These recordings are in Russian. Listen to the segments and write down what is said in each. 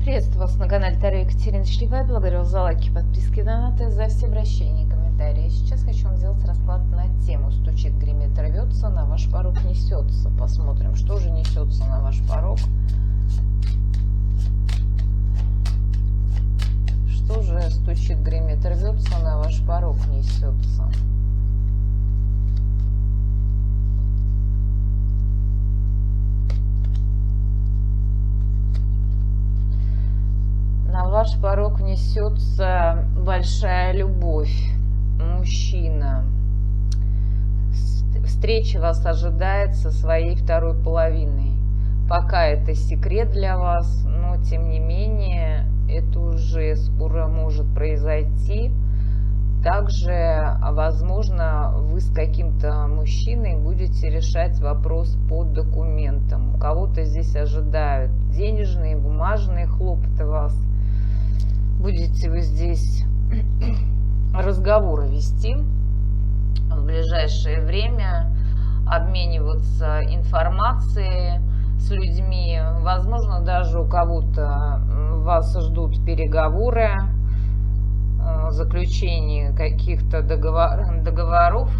Приветствую вас на канале Таро Екатерина Шлевая. Благодарю вас за лайки, подписки, донаты, за все обращения и комментарии. Сейчас хочу вам сделать расклад на тему «Стучит, гремит, рвется, на ваш порог несется». Посмотрим, что же несется на ваш порог. Что же стучит, гремит, рвется, на ваш порог несется. На ваш порог несется большая любовь, мужчина. Встреча вас ожидает со своей второй половиной. Пока это секрет для вас, но тем не менее это уже скоро может произойти. Также, возможно, вы с каким-то мужчиной будете решать вопрос по документам. У кого-то здесь ожидают денежные, бумажные хлопоты вас. Будете вы здесь разговоры вести в ближайшее время, обмениваться информацией с людьми. Возможно, даже у кого-то вас ждут переговоры, заключение каких-то договоров.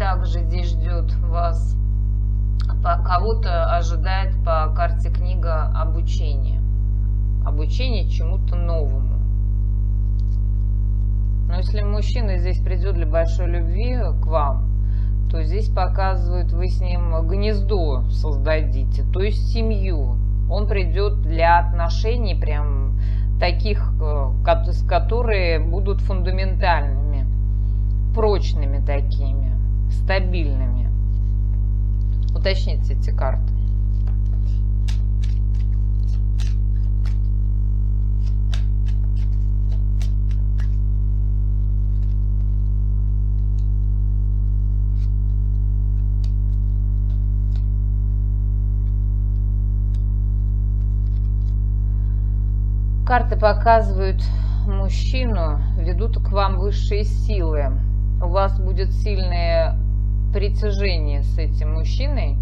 Также здесь ждет вас, кого-то ожидает по карте книга обучение чему-то новому. Но если мужчина здесь придет для большой любви к вам, то здесь показывают, вы с ним гнездо создадите, то есть семью. Он придет для отношений прям таких, которые будут фундаментальными, прочными такими, стабильными. Уточните эти карты. Карты показывают мужчину, ведут к вам высшие силы. У вас будет сильное притяжение с этим мужчиной.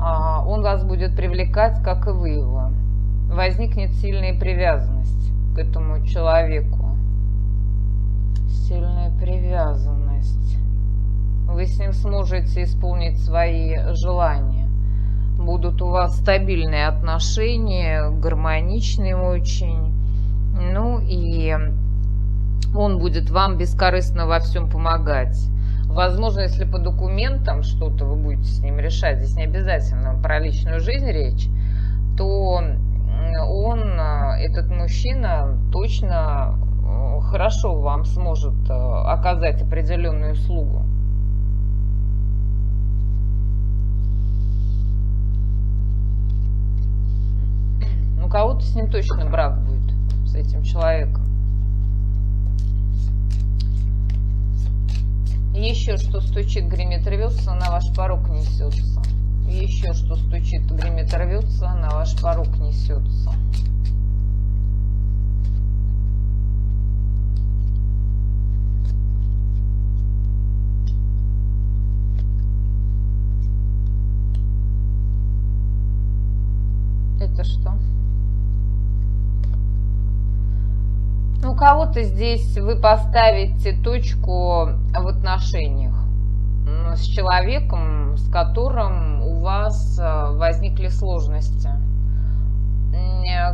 Он вас будет привлекать, как и вы его. Возникнет сильная привязанность к этому человеку. Сильная привязанность. Вы с ним сможете исполнить свои желания. Будут у вас стабильные отношения, гармоничные очень. Ну и он будет вам бескорыстно во всем помогать. Возможно, если по документам что-то вы будете с ним решать, здесь не обязательно про личную жизнь речь, то он, этот мужчина, точно хорошо вам сможет оказать определенную услугу. У кого-то с ним точно брак будет, с этим человеком. Еще что стучит, гремит, рвется, на ваш порог несется. Еще что стучит, гремит, рвется, на ваш порог несется. Это что? У кого-то здесь вы поставите точку в отношениях с человеком, с которым у вас возникли сложности.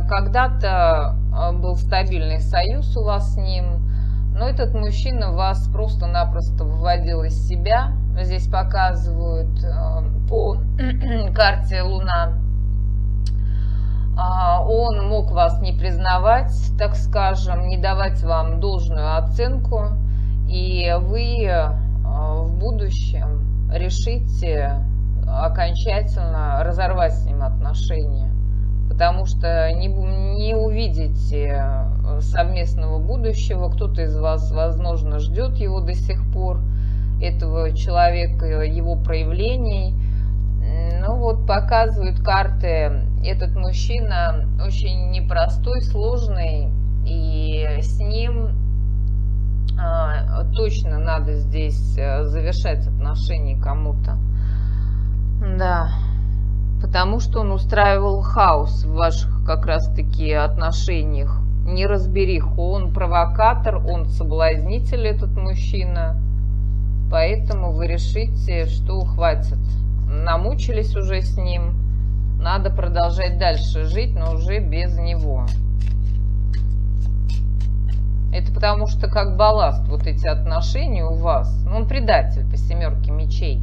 Когда-то был стабильный союз у вас с ним, но этот мужчина вас просто-напросто выводил из себя. Здесь показывают по карте Луна. Он мог вас не признавать, так скажем, не давать вам должную оценку, и вы в будущем решите окончательно разорвать с ним отношения, потому что не увидите совместного будущего. Кто-то из вас, возможно, ждет его до сих пор, этого человека, его проявлений. Ну вот показывают карты, этот мужчина очень непростой, сложный, и с ним точно надо здесь завершать отношения кому-то. Да. Потому что он устраивал хаос в ваших как раз-таки отношениях, неразбериху. Он провокатор, он соблазнитель, этот мужчина. Поэтому вы решите, что хватит. Намучились уже с ним, надо продолжать дальше жить, но уже без него. Это потому что как балласт вот эти отношения у вас. Ну, он предатель по 7 мечей.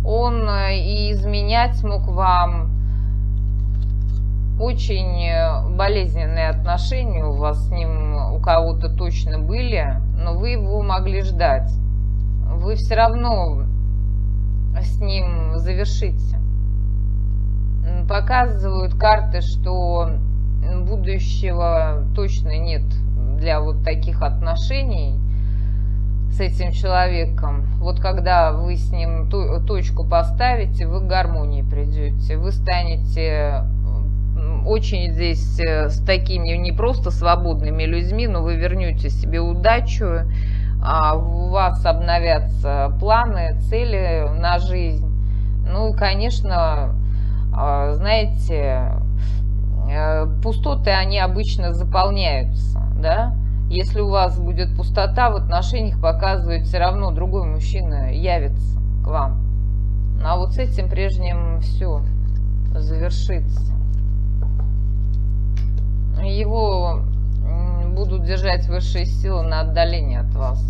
Он и изменять смог вам. Очень болезненные отношения у вас с ним, у кого-то точно были, но вы его могли ждать. Вы все равно с ним завершите. Показывают карты, что будущего точно нет для вот таких отношений с этим человеком. Вот когда вы с ним точку поставите, вы к гармонии придете. Вы станете очень здесь с такими не просто свободными людьми, но вы вернете себе удачу, у вас обновятся планы, цели на жизнь. Ну и, конечно, знаете, пустоты, они обычно заполняются, да? Если у вас будет пустота в отношениях, показывает, все равно другой мужчина явится к вам. А вот с этим прежним все завершится. Его будут держать высшие силы на отдалении от вас.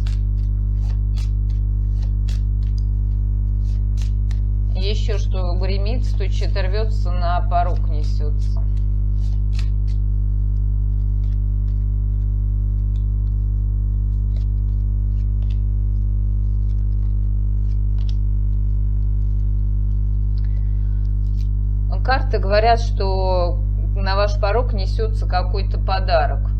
Еще что гремит, стучит, рвется, на порог несется. Карты говорят, что на ваш порог несется какой-то подарок.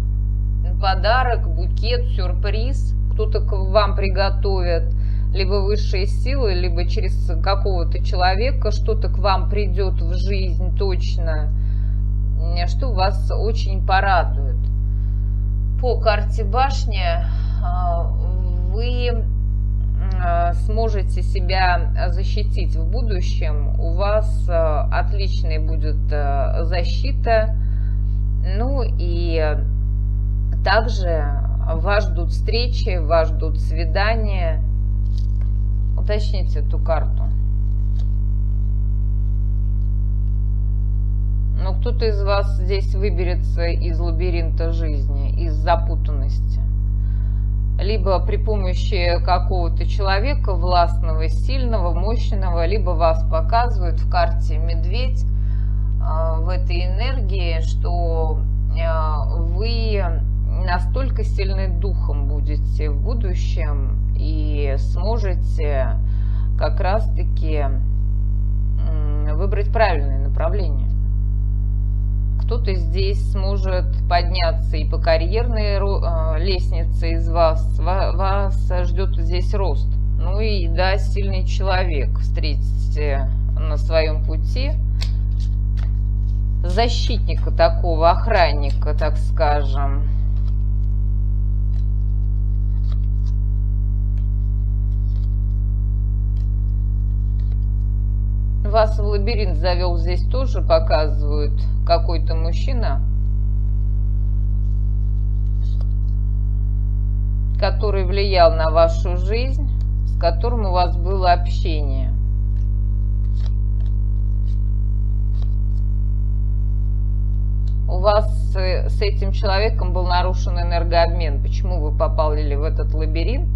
Подарок, букет, сюрприз. Кто-то к вам приготовит, либо высшие силы, либо через какого-то человека что-то к вам придет в жизнь точно, что вас очень порадует. По карте башня вы сможете себя защитить в будущем. У вас отличная будет защита. Ну и также вас ждут встречи, вас ждут свидания. Уточните эту карту. Но кто-то из вас здесь выберется из лабиринта жизни, из запутанности. Либо при помощи какого-то человека властного, сильного, мощного, либо вас показывают в карте медведь в этой энергии, что вы настолько сильны духом будете в будущем и сможете как раз-таки выбрать правильное направление. Кто-то здесь сможет подняться и по карьерной лестнице из вас. Вас ждет здесь рост. Ну и да, сильный человек встретите на своем пути. Защитника такого, охранника, так скажем. Вас в лабиринт завел, здесь тоже показывают какой-то мужчина, который влиял на вашу жизнь, с которым у вас было общение. У вас с этим человеком был нарушен энергообмен. Почему вы попали в этот лабиринт?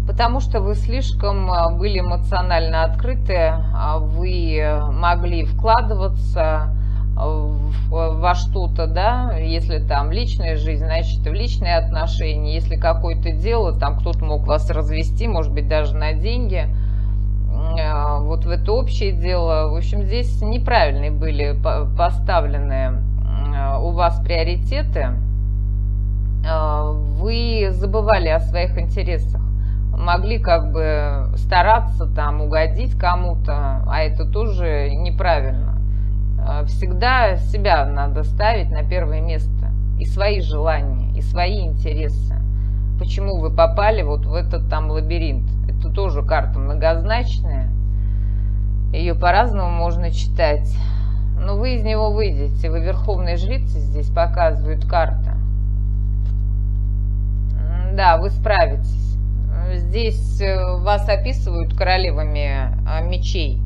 Потому что вы слишком были эмоционально открыты, вы могли вкладываться во что-то, да, если там личная жизнь, значит в личные отношения, если какое-то дело, там кто-то мог вас развести, может быть даже на деньги, вот в это общее дело. В общем, здесь неправильные были поставлены у вас приоритеты, вы забывали о своих интересах. Могли как бы стараться там угодить кому-то, а это тоже неправильно. Всегда себя надо ставить на первое место. И свои желания, и свои интересы. Почему вы попали вот в этот там лабиринт? Это тоже карта многозначная. Ее по-разному можно читать. Но вы из него выйдете. Вы верховной жрицы, здесь показывают карта. Да, вы справитесь. Здесь вас описывают королевами мечей.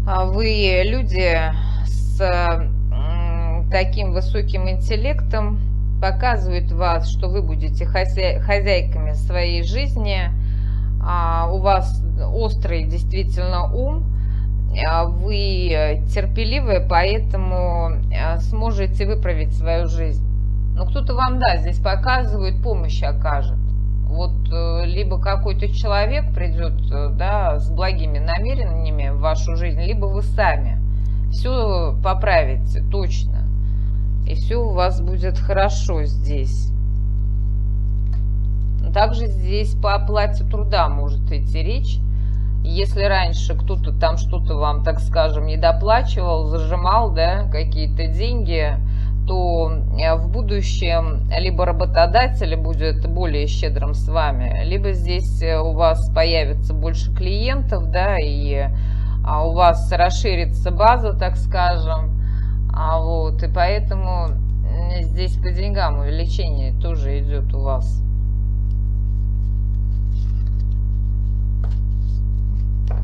Вы люди с таким высоким интеллектом, показывают вас, что вы будете хозяйками своей жизни. У вас острый действительно ум, вы терпеливы, поэтому сможете выправить свою жизнь. Но кто-то вам, да, здесь показывает, помощь окажет. Вот либо какой-то человек придет, да, с благими намерениями в вашу жизнь, либо вы сами все поправите, точно. И все у вас будет хорошо здесь. Также здесь по оплате труда может идти речь. Если раньше кто-то там что-то вам, так скажем, недоплачивал, зажимал, да, какие-то деньги, то в будущем либо работодатель будет более щедрым с вами, либо здесь у вас появится больше клиентов, да, и у вас расширится база, так скажем. Вот, и поэтому здесь по деньгам увеличение тоже идет у вас.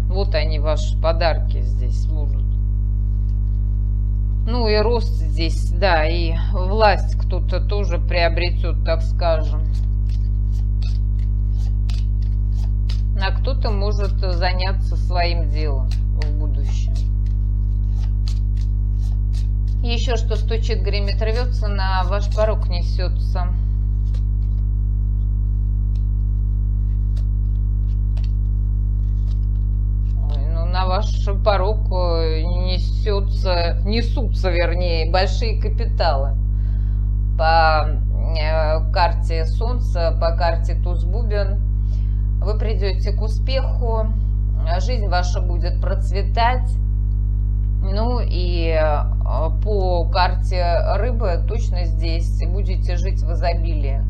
Вот они, ваши подарки здесь будут. Ну и рост здесь, да, и власть кто-то тоже приобретет, так скажем. А кто-то может заняться своим делом в будущем. Еще что стучит, гремит, рвется, на ваш порог несется. На ваш порог несутся, вернее, большие капиталы. По карте Солнца, по карте туз бубен вы придете к успеху, жизнь ваша будет процветать. Ну и по карте рыбы точно здесь будете жить в изобилии.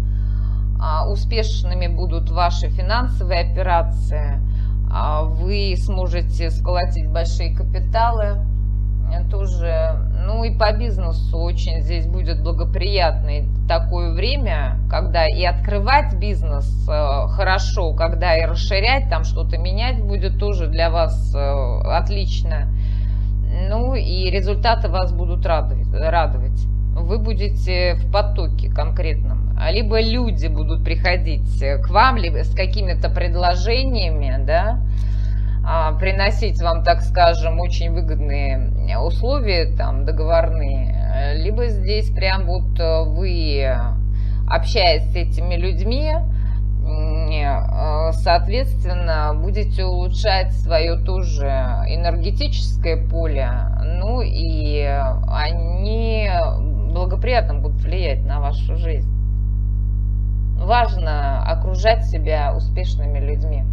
Успешными будут ваши финансовые операции. Вы сможете сколотить большие капиталы тоже. Ну и по бизнесу очень здесь будет благоприятное такое время, когда и открывать бизнес хорошо, когда и расширять, там что-то менять будет тоже для вас отлично. Ну и результаты вас будут радовать. Вы будете в потоке конкретном. Либо люди будут приходить к вам, либо с какими-то предложениями, да, приносить вам, так скажем, очень выгодные условия, там, договорные. Либо здесь прям вот вы, общаясь с этими людьми, соответственно, будете улучшать свое тоже энергетическое поле, ну и они благоприятно будут влиять на вашу жизнь. Важно окружать себя успешными людьми,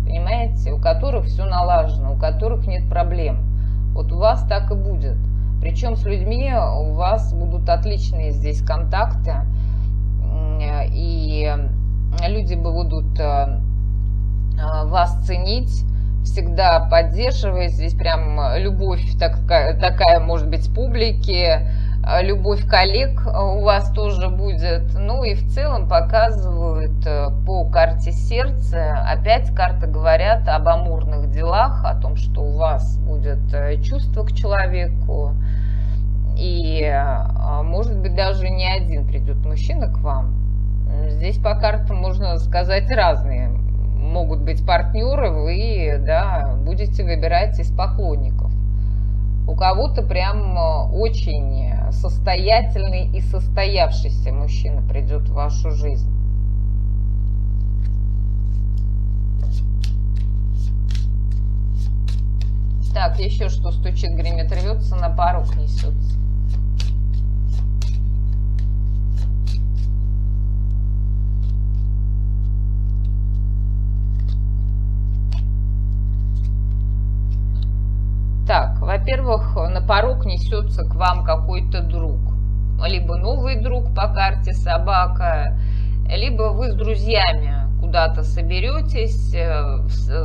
понимаете, у которых все налажено, у которых нет проблем. Вот у вас так и будет. Причем с людьми у вас будут отличные здесь контакты, и люди будут вас ценить, всегда поддерживать. Здесь прям любовь такая может быть публики, любовь коллег у вас тоже будет. Ну и в целом показывают по карте сердца, опять карты говорят об амурных делах, о том, что у вас будет чувство к человеку. И может быть даже не один придет мужчина к вам. Здесь по картам можно сказать разные. Могут быть партнеры, вы, да, будете выбирать из поклонников. У кого-то прям очень состоятельный и состоявшийся мужчина придет в вашу жизнь. Так, еще что стучит, гремит, рвется, на порог несется. Так, во-первых, на порог несется к вам какой-то друг. Либо новый друг по карте собака, либо вы с друзьями куда-то соберетесь,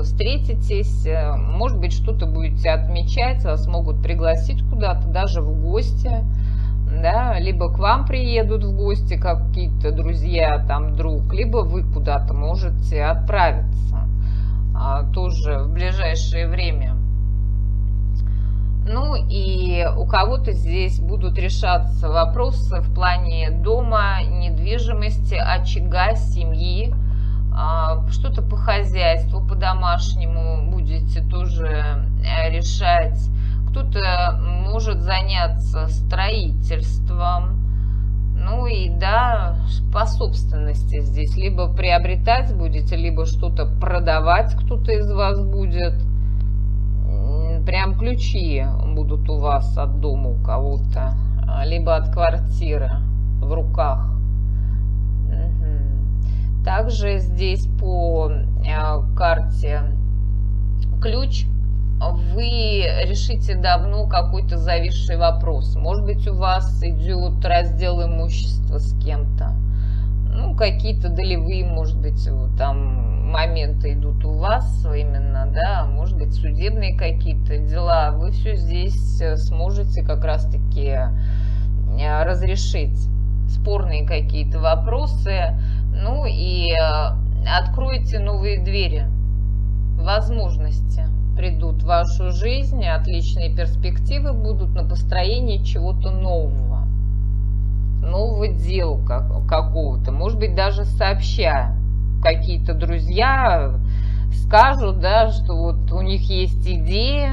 встретитесь, может быть, что-то будете отмечать, вас могут пригласить куда-то, даже в гости, да, либо к вам приедут в гости какие-то друзья, там, друг, либо вы куда-то можете отправиться тоже в ближайшее время. Ну и у кого-то здесь будут решаться вопросы в плане дома, недвижимости, очага, семьи, что-то по хозяйству, по домашнему будете тоже решать. Кто-то может заняться строительством, ну и да, по собственности здесь либо приобретать будете, либо что-то продавать кто-то из вас будет. Прям ключи будут у вас от дома у кого-то, либо от квартиры в руках. Также здесь по карте ключ вы решите давно какой-то зависший вопрос. Может быть, у вас идет раздел имущества с кем-то. Ну, какие-то долевые, может быть, там моменты идут у вас именно, да, может быть, судебные какие-то дела. Вы все здесь сможете как раз-таки разрешить спорные какие-то вопросы, ну и откроете новые двери, возможности придут в вашу жизнь, отличные перспективы будут на построение чего-то нового дела какого-то, может быть, даже сообща. Какие-то друзья скажут, да, что вот у них есть идеи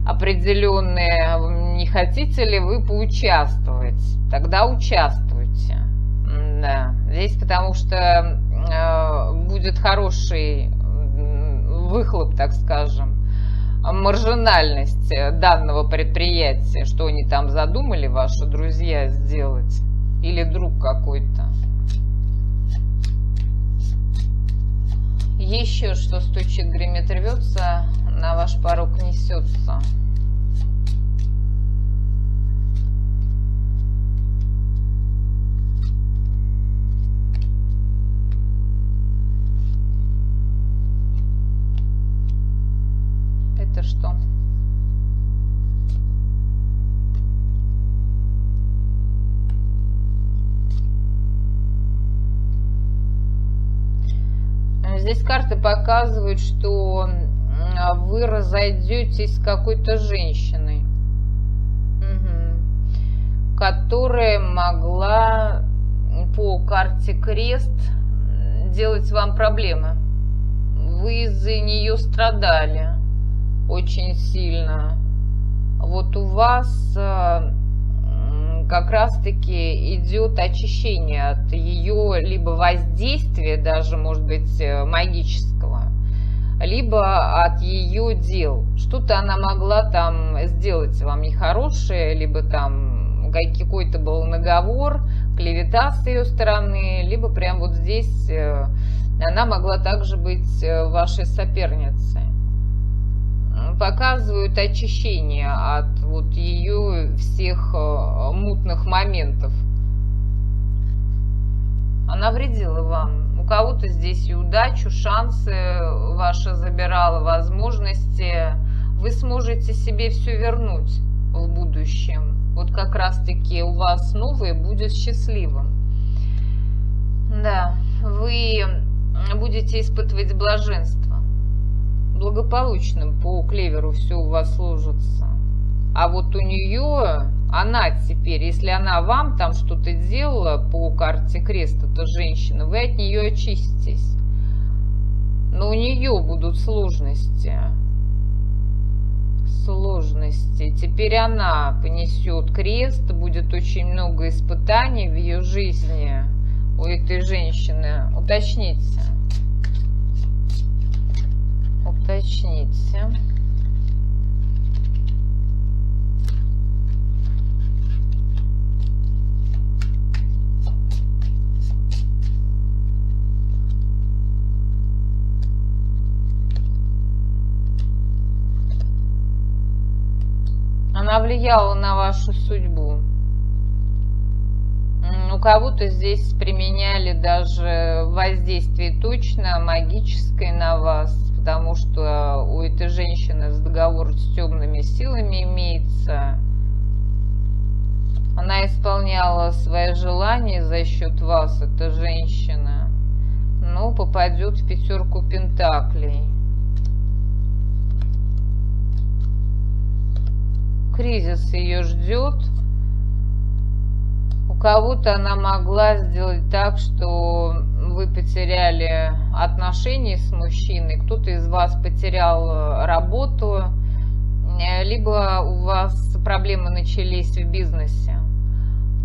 определенные, не хотите ли вы поучаствовать? Тогда участвуйте. Да, здесь потому что будет хороший выхлоп, так скажем, маржинальность данного предприятия, что они там задумали, ваши друзья, сделать, или друг какой-то. Еще что стучит, гремит, рвется, на ваш порог несется. Это что? Здесь карты показывают, что вы разойдетесь с какой-то женщиной, которая могла по карте крест делать вам проблемы. Вы из-за нее страдали очень сильно. Вот у вас как раз-таки идет очищение от ее либо воздействия, даже, может быть, магического, либо от ее дел. Что-то она могла там сделать вам нехорошее, либо там какой-то был наговор, клевета с ее стороны, либо прям вот здесь она могла также быть вашей соперницей. Показывают очищение от вот ее всех мутных моментов. Она вредила вам. У кого-то здесь и удачу, шансы ваши забирала, возможности. Вы сможете себе все вернуть в будущем. Вот как раз-таки у вас новое будет счастливым. Да, вы будете испытывать блаженство. Благополучным по клеверу все у вас сложится. А вот у нее, она теперь, если она вам там что-то делала по карте крест, это женщина, вы от нее очиститесь. Но у нее будут сложности. Теперь она понесет крест, будет очень много испытаний в ее жизни у этой женщины. Уточните. Она влияла на вашу судьбу. У кого-то здесь применяли даже воздействие точно магическое на вас, потому что у этой женщины договор с темными силами имеется. Она исполняла свои желания за счет вас, эта женщина, но попадет в 5 пентаклей. Кризис ее ждет. У кого-то она могла сделать так, что вы потеряли отношения с мужчиной, кто-то из вас потерял работу, либо у вас проблемы начались в бизнесе.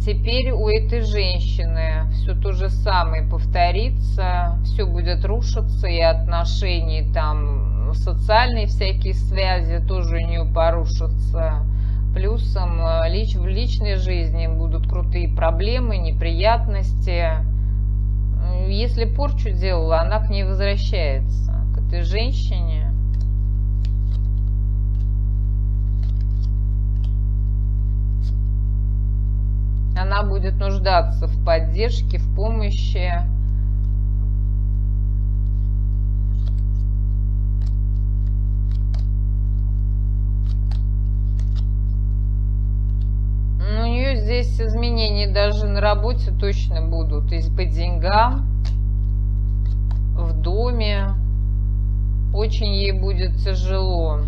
Теперь у этой женщины все то же самое повторится, все будет рушиться, и отношения, там, социальные всякие связи тоже у нее порушатся. Плюсом в личной жизни будут крутые проблемы, неприятности. Если порчу делала, она к ней возвращается, к этой женщине. Она будет нуждаться в поддержке, в помощи. У нее здесь изменения даже на работе точно будут. И по деньгам, в доме. Очень ей будет тяжело.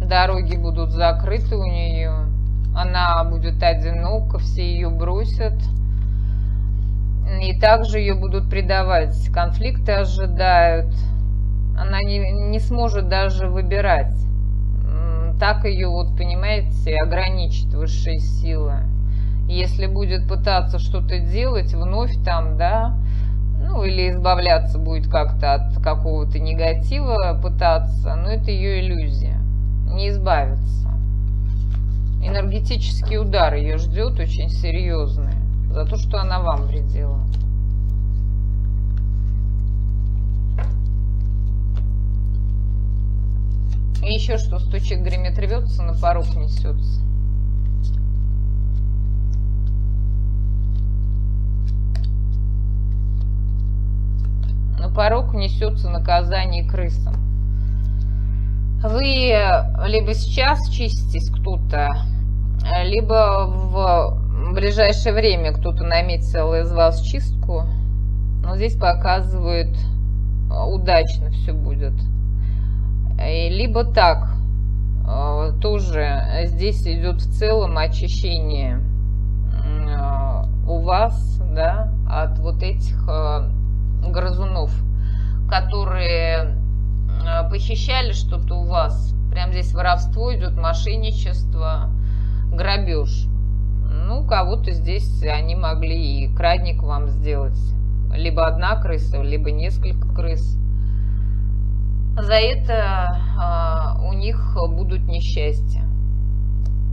Дороги будут закрыты у нее. Она будет одинока, все ее бросят. И также ее будут предавать. Конфликты ожидают. Она не сможет даже выбирать. Так ее, вот понимаете, ограничит высшие силы. Если будет пытаться что-то делать вновь там, да, ну или избавляться будет как-то от какого-то негатива пытаться, но это ее иллюзия. Не избавиться. Энергетический удар ее ждет очень серьезный за то, что она вам вредила. И еще что, стучит, гремит, рвется, на порог несется. На порог несется наказание крысам. Вы либо сейчас чиститесь кто-то, либо в ближайшее время кто-то наметил из вас чистку. Но здесь показывает, удачно все будет. Либо так, тоже здесь идет в целом очищение у вас, да, от вот этих грызунов, которые похищали что-то у вас. Прям здесь воровство идет, мошенничество, грабеж. Ну, кого-то здесь они могли и крадник вам сделать. Либо одна крыса, либо несколько крыс. За это у них будут несчастья,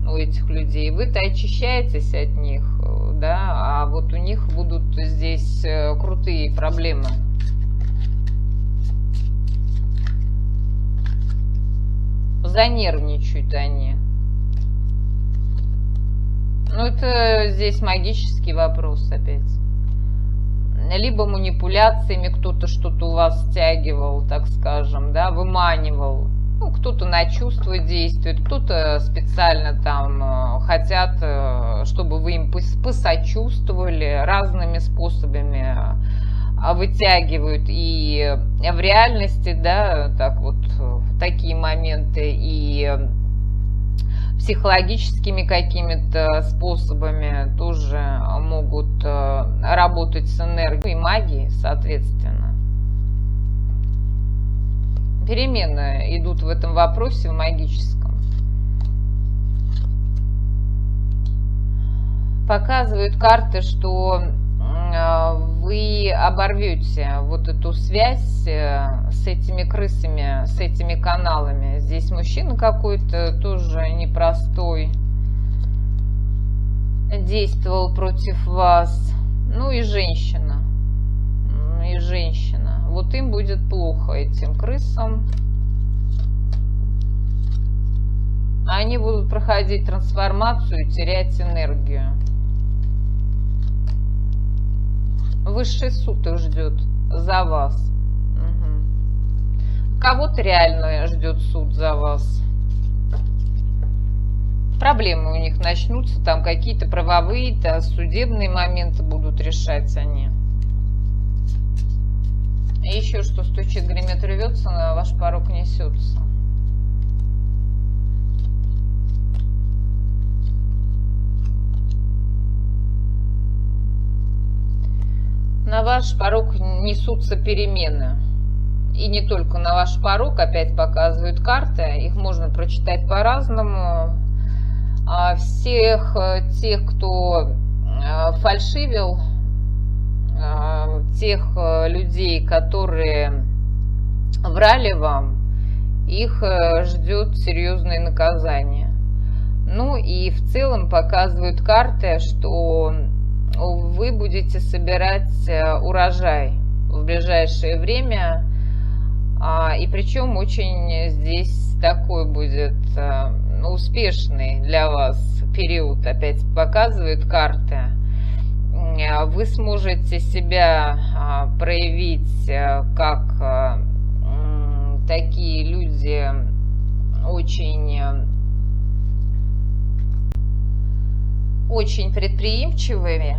у этих людей. Вы-то очищаетесь от них, да, а вот у них будут здесь крутые проблемы. Занервничают они. Ну, это здесь магический вопрос опять. Либо манипуляциями кто-то что-то у вас стягивал, так скажем, да, выманивал. Ну, кто-то на чувства действует, кто-то специально там хотят, чтобы вы им посочувствовали, разными способами вытягивают. И в реальности, да, так вот, такие моменты, и психологическими какими-то способами тоже могут работать с энергией и магией, соответственно. Перемены идут в этом вопросе, в магическом. Показывают карты, что вы оборвете вот эту связь с этими крысами, с этими каналами. Здесь мужчина какой-то тоже непростой действовал против вас. Ну и женщина. И женщина. Вот им будет плохо, этим крысам. Они будут проходить трансформацию и терять энергию. Высший суд их ждет за вас. Угу. Кого-то реально ждет суд за вас. Проблемы у них начнутся, там какие-то правовые, судебные моменты будут решать они. И еще что стучит, гремит, рвется, на ваш порог несется. На ваш порог несутся перемены. И не только на ваш порог, опять показывают карты, их можно прочитать по-разному. Всех тех, кто фальшивил, тех людей, которые врали вам, их ждет серьезное наказание. Ну и в целом показывают карты, что вы будете собирать урожай в ближайшее время, и причем очень здесь такой будет успешный для вас период, опять показывают карты. Вы сможете себя проявить как такие люди очень предприимчивыми,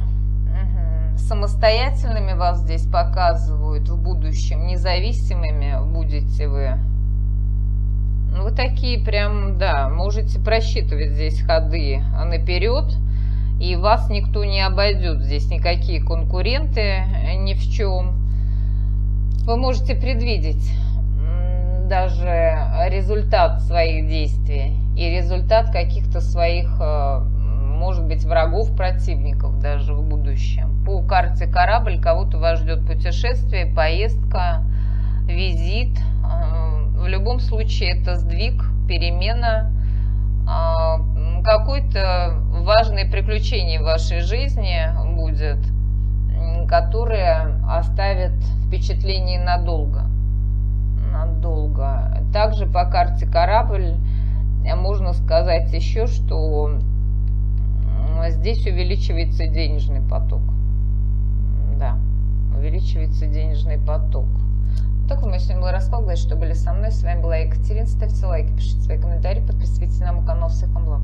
самостоятельными вас здесь показывают в будущем, независимыми будете вы. Вы такие прям, да, можете просчитывать здесь ходы наперед, и вас никто не обойдет, здесь никакие конкуренты ни в чем. Вы можете предвидеть даже результат своих действий и результат каких-то своих, может быть, врагов, противников даже в будущем. По карте корабль кого-то вас ждет путешествие, поездка, визит. В любом случае это сдвиг, перемена, какое-то важное приключение в вашей жизни будет, которое оставит впечатление надолго. Также по карте корабль можно сказать еще, что здесь увеличивается денежный поток. Да, увеличивается денежный поток. Такой мой сегодня был расклад. Что были со мной. С вами была Екатерина. Ставьте лайки, пишите свои комментарии, подписывайтесь на мой канал. Всех вам благ.